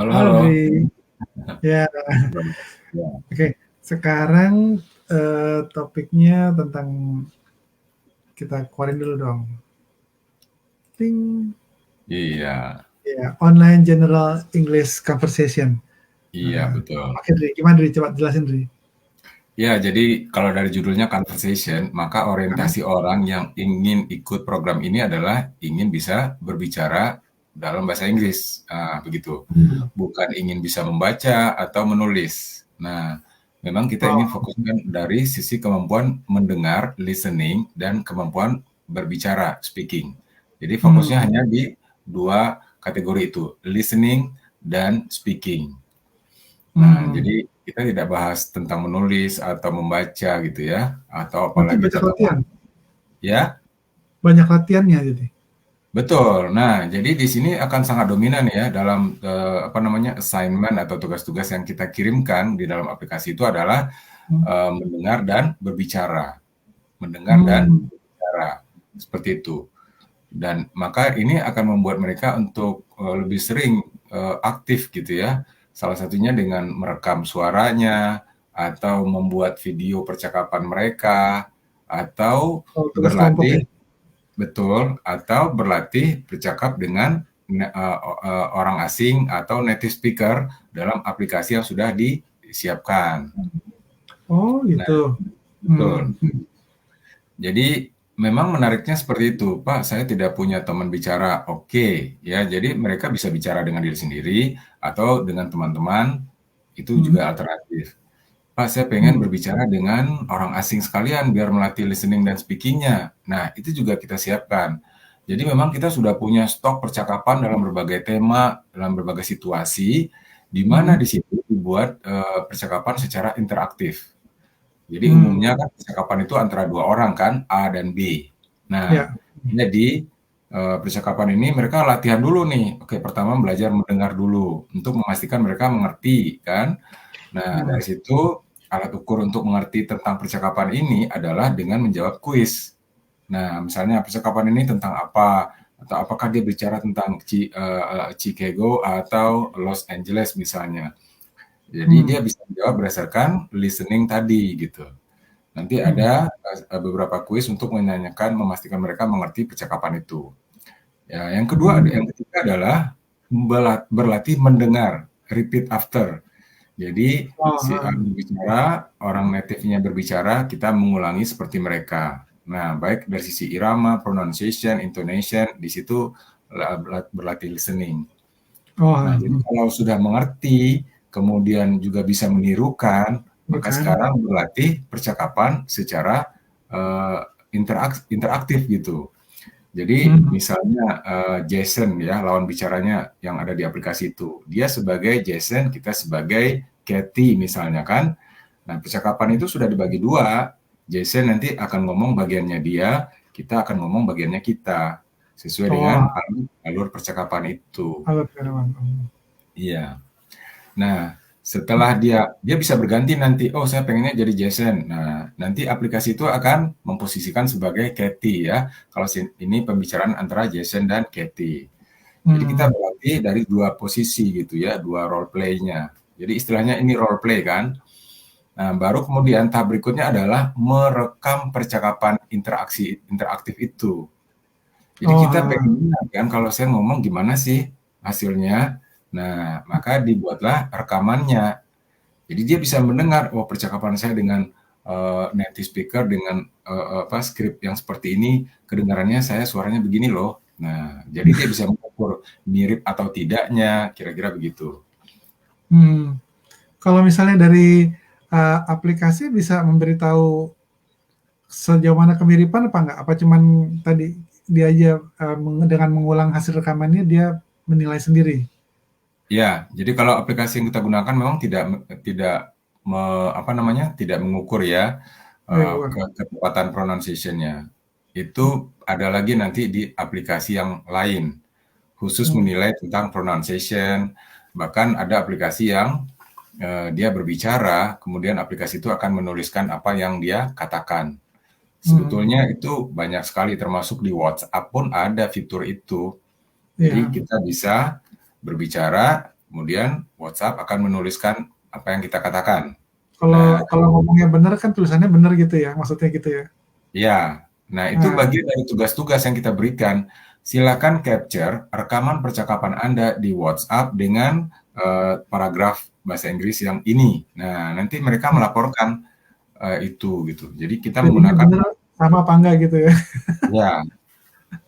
Halo, Halo halo. Dri, ya Ya. oke. Sekarang topiknya tentang kita keluarin dulu dong. Ting, Iya, ya online general English conversation. iya Nah, betul. oke Dri, gimana Dri? Coba jelasin Dri. Ya, jadi kalau dari judulnya conversation, maka Hah? orientasi orang yang ingin ikut program ini adalah ingin bisa berbicara dalam bahasa Inggris, begitu. Bukan ingin bisa membaca atau menulis. Nah, memang kita ingin Oh, fokuskan dari sisi kemampuan mendengar, listening, dan kemampuan berbicara, speaking. Jadi fokusnya hmm, hanya di dua kategori itu, listening dan speaking. Nah, hmm. jadi kita tidak bahas tentang menulis atau membaca gitu ya, atau Berarti apalagi banyak contohnya latihan, ya, banyak latihannya jadi. betul. Nah, jadi di sini akan sangat dominan ya dalam apa namanya assignment atau tugas-tugas yang kita kirimkan di dalam aplikasi itu adalah Hmm, mendengar dan berbicara, mendengar dan hmm. berbicara seperti itu. Dan maka ini akan membuat mereka untuk lebih sering aktif gitu ya. Salah satunya dengan merekam suaranya atau membuat video percakapan mereka atau Oh, tugas kelompok ya. berlatih betul atau berlatih bercakap dengan orang asing atau native speaker dalam aplikasi yang sudah disiapkan. Oh Nah, gitu. betul. Hmm. Jadi memang menariknya seperti itu, Pak. Saya tidak punya teman bicara. Oke, ya. Jadi mereka bisa bicara dengan diri sendiri atau dengan teman-teman. Itu Hmm. juga alternatif. Pak, saya pengen Hmm. berbicara dengan orang asing sekalian biar melatih listening dan speaking-nya. Nah, itu juga kita siapkan. Jadi memang kita sudah punya stok percakapan dalam berbagai tema, dalam berbagai situasi, di mana Hmm. di situ dibuat percakapan secara interaktif. Jadi Hmm. umumnya kan percakapan itu antara dua orang kan, A dan B. Nah, Ya. jadi percakapan ini mereka latihan dulu nih. Oke, pertama belajar mendengar dulu untuk memastikan mereka mengerti kan. Nah, Hmm. dari situ alat ukur untuk mengerti tentang percakapan ini adalah dengan menjawab kuis. Nah, misalnya percakapan ini tentang apa? Atau apakah dia bicara tentang Chicago atau Los Angeles misalnya. Jadi Hmm. dia bisa menjawab berdasarkan listening tadi gitu. Nanti Hmm. ada beberapa kuis untuk menanyakan, memastikan mereka mengerti percakapan itu. Ya, yang kedua, Hmm. yang ketiga adalah berlatih mendengar, repeat after. Jadi si Oh, berbicara, orang native-nya berbicara, kita mengulangi seperti mereka. Nah, baik dari sisi irama, pronunciation, intonation, di situ berlatih listening. oh, Nah, jadi kalau sudah mengerti, kemudian juga bisa menirukan, maka bukan. sekarang berlatih percakapan secara interaktif gitu. Jadi Hmm. misalnya Jason ya lawan bicaranya yang ada di aplikasi itu, dia sebagai Jason, kita sebagai Kathy misalnya kan. Nah, percakapan itu sudah dibagi dua. Jason nanti akan ngomong bagiannya dia, kita akan ngomong bagiannya kita, sesuai dengan Oh, alur percakapan itu. alat karyawan. Iya. Nah, setelah dia bisa berganti nanti, oh saya pengennya jadi Jason. Nah, nanti aplikasi itu akan memposisikan sebagai Kathy ya. Kalau ini pembicaraan antara Jason dan Kathy. Jadi kita Hmm. berlatih dari dua posisi gitu ya, dua role play-nya. Jadi istilahnya ini role play kan. Nah, baru kemudian tahap berikutnya adalah merekam percakapan interaktif itu. Jadi kita Oh, pengen kan kalau saya ngomong gimana sih hasilnya. Nah, maka dibuatlah rekamannya. Jadi dia bisa mendengar, oh percakapan saya dengan native speaker dengan apa skrip yang seperti ini kedengarannya saya suaranya begini loh. Nah, jadi dia bisa mengukur mirip atau tidaknya, kira-kira begitu. hmm. Kalau misalnya dari aplikasi bisa memberitahu sejauh mana kemiripan apa enggak? Apa cuman tadi dia aja dengan mengulang hasil rekamannya dia menilai sendiri? Ya, jadi kalau aplikasi yang kita gunakan memang tidak tidak apa namanya, tidak mengukur ya Oh, ya, bukan. ketepatan pronunciation-nya. Itu ada lagi nanti di aplikasi yang lain, khusus Hmm. menilai tentang pronunciation. Bahkan ada aplikasi yang dia berbicara, kemudian aplikasi itu akan menuliskan apa yang dia katakan. Hmm. Sebetulnya itu banyak sekali, termasuk di WhatsApp pun ada fitur itu. Jadi Ya. kita bisa berbicara, kemudian WhatsApp akan menuliskan apa yang kita katakan. Nah, Kalau ngomongnya benar kan tulisannya benar gitu ya, maksudnya gitu ya? ya, nah itu Nah, bagian dari tugas-tugas yang kita berikan. Silakan capture rekaman percakapan Anda di WhatsApp dengan paragraf bahasa Inggris yang ini. Nah, nanti mereka melaporkan itu gitu. Jadi kita jadinya menggunakan benar sama apa enggak gitu ya? ya,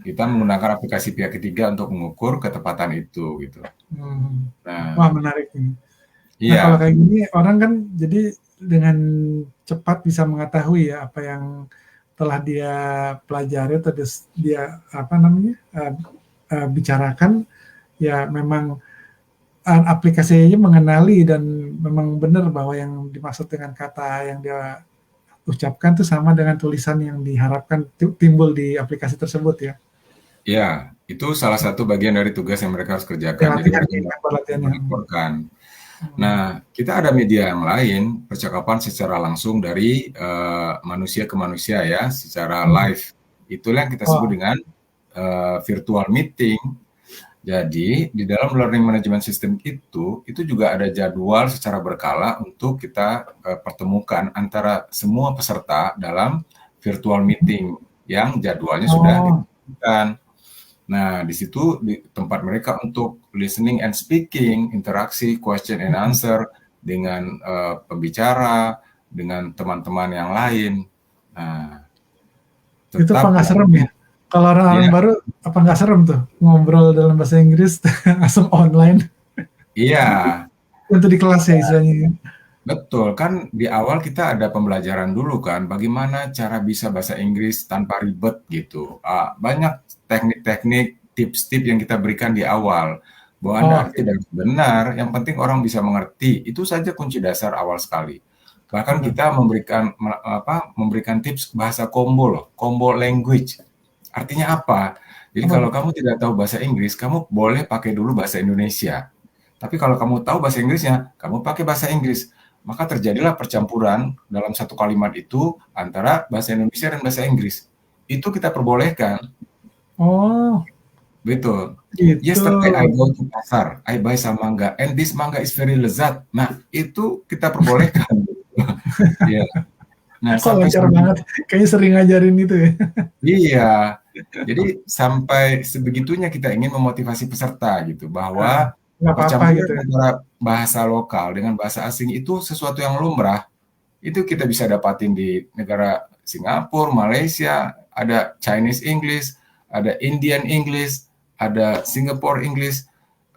kita menggunakan aplikasi pihak ketiga untuk mengukur ketepatan itu gitu. Hmm. Nah, Wah menarik nih. Nah kalau iya, kayak gini orang kan jadi dengan cepat bisa mengetahui ya apa yang telah dia pelajari atau dia apa namanya bicarakan ya memang aplikasinya mengenali dan memang benar bahwa yang dimaksud dengan kata yang dia ucapkan itu sama dengan tulisan yang diharapkan timbul di aplikasi tersebut ya. ya, itu salah satu bagian dari tugas yang mereka harus Ya kerjakan. Jadi latihan mereka ya, latihannya. melaporkan. Hmm. Nah, kita ada media yang lain, percakapan secara langsung dari manusia ke manusia ya, secara Hmm. live. Itulah yang kita sebut Oh, dengan virtual meeting. Jadi, di dalam learning management system itu juga ada jadwal secara berkala untuk kita pertemukan antara semua peserta dalam virtual meeting yang jadwalnya sudah oh, ditentukan. Nah, di situ di tempat mereka untuk listening and speaking, interaksi, question and answer dengan pembicara, dengan teman-teman yang lain. Nah, itu apa tetap nggak serem ya? lagi Kalau orang-orang ya, baru apa nggak serem tuh ngobrol dalam bahasa Inggris langsung online iya, untuk di kelas ya istilahnya. betul. Kan di awal kita ada pembelajaran dulu kan, bagaimana cara bisa bahasa Inggris tanpa ribet gitu. Banyak teknik-teknik, tips-tips yang kita berikan di awal. Bahwa Anda Oh, oke, tidak harus benar, yang penting orang bisa mengerti. Itu saja kunci dasar awal sekali. Bahkan benar. kita memberikan tips bahasa combo loh, combo language. Artinya apa? Jadi Apa kalau tuh? kamu tidak tahu bahasa Inggris, kamu boleh pakai dulu bahasa Indonesia. Tapi kalau kamu tahu bahasa Inggrisnya, kamu pakai bahasa Inggris. Maka terjadilah percampuran dalam satu kalimat itu antara bahasa Indonesia dan bahasa Inggris. Itu kita perbolehkan. Oh, Betul. gitu. Yesterday I go to pasar, I buy some mangga, and this mangga is very lezat. Nah, itu kita perbolehkan. Iya. Nah, Kok sampai lancar banget. Kayaknya sering ngajarin itu ya. iya. Jadi sampai sebegitunya kita ingin memotivasi peserta gitu Nah, bahwa nggak apa-apa percampuran gitu ya. antara bahasa lokal dengan bahasa asing itu sesuatu yang lumrah. Itu kita bisa dapatin di negara Singapura, Malaysia, ada Chinese English, ada Indian English, ada Singapore English.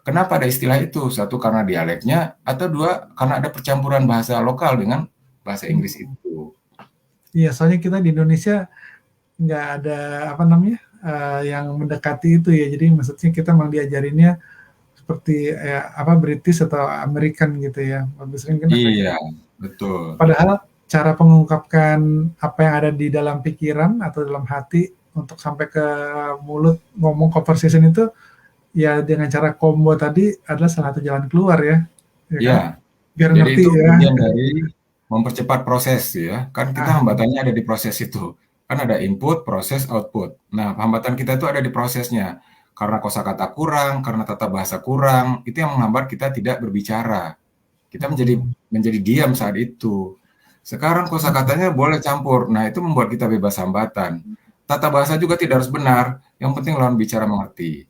Kenapa ada istilah itu? Satu karena dialeknya, atau dua karena ada percampuran bahasa lokal dengan bahasa Inggris Hmm. itu. Iya, soalnya kita di Indonesia nggak ada apa namanya yang mendekati itu ya. Jadi maksudnya kita memang diajarinnya seperti apa British atau American gitu ya. Lebih sering kan kayak Iya, gitu. betul. Padahal cara mengungkapkan apa yang ada di dalam pikiran atau dalam hati untuk sampai ke mulut ngomong conversation itu ya dengan cara combo tadi adalah salah satu jalan keluar ya, ya kan? Ya, Biar jadi ngerti itu ya. bagian dari mempercepat proses ya. Kan kita Nah, hambatannya ada di proses itu. Kan ada input, proses, output. Nah, hambatan kita itu ada di prosesnya. Karena kosakata kurang, karena tata bahasa kurang, itu yang menghambat kita tidak berbicara. Kita menjadi hmm, menjadi diam saat itu. Sekarang kosakatanya boleh campur. Nah, itu membuat kita bebas hambatan. Tata bahasa juga tidak harus benar, yang penting lawan bicara mengerti.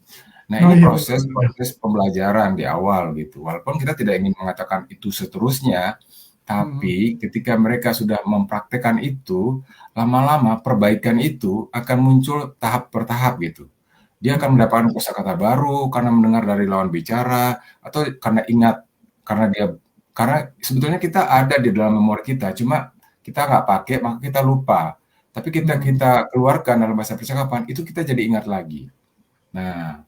Nah, oh ini iya proses betul. proses pembelajaran di awal gitu. Walaupun kita tidak ingin mengatakan itu seterusnya, Hmm, tapi ketika mereka sudah mempraktekkan itu, lama-lama perbaikan itu akan muncul tahap per tahap gitu. Dia akan hmm, mendapatkan kosakata baru karena mendengar dari lawan bicara atau karena ingat karena dia karena sebetulnya kita ada di dalam memori kita, cuma kita nggak pakai maka kita lupa. Tapi kita hmm, kita keluarkan dalam bahasa percakapan itu kita jadi ingat lagi. Nah,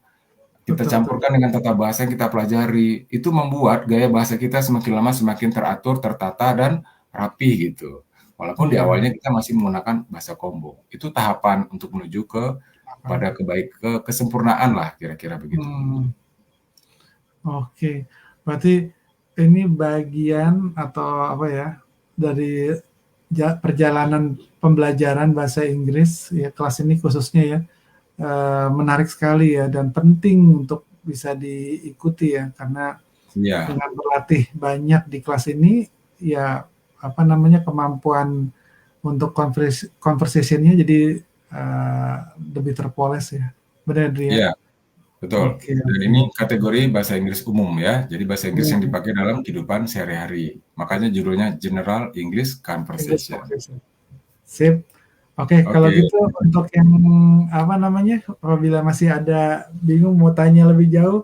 kita betul betul. campurkan dengan tata bahasa yang kita pelajari, itu membuat gaya bahasa kita semakin lama semakin teratur, tertata, dan rapi gitu. Walaupun di Iya iya. awalnya kita masih menggunakan bahasa combo. Itu tahapan untuk menuju pada kesempurnaan lah kira-kira begitu. Hmm, oke. Berarti ini bagian atau apa ya dari perjalanan pembelajaran bahasa Inggris ya kelas ini khususnya ya menarik sekali ya dan penting untuk bisa diikuti ya karena Iya. Dengan berlatih banyak di kelas ini, ya apa namanya, kemampuan untuk conversation-nya jadi lebih terpoles ya. Benar Dri ya? Iya, betul. Oke, Dan oke. ini kategori bahasa Inggris umum ya. Jadi bahasa Inggris yang Hmm, dipakai dalam kehidupan sehari-hari. Makanya judulnya General English English Conversation. conversation. Sip. Oke, kalau Oke, gitu untuk yang apa namanya, apabila masih ada bingung mau tanya lebih jauh,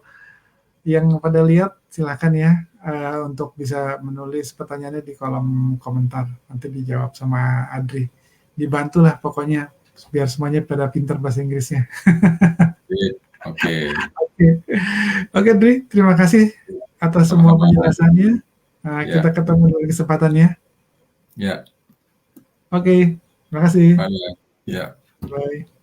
yang pada lihat silakan ya untuk bisa menulis pertanyaannya di kolom komentar. Nanti dijawab sama Adri. Dibantulah pokoknya biar semuanya pada pinter bahasa Inggrisnya. sip. Oke. Oke, oke Dri, terima kasih atas semua Sama-sama. penjelasannya. Kita Ya, ketemu di kesempatan ya. ya. Oke, terima kasih. Bye. Ya. Bye.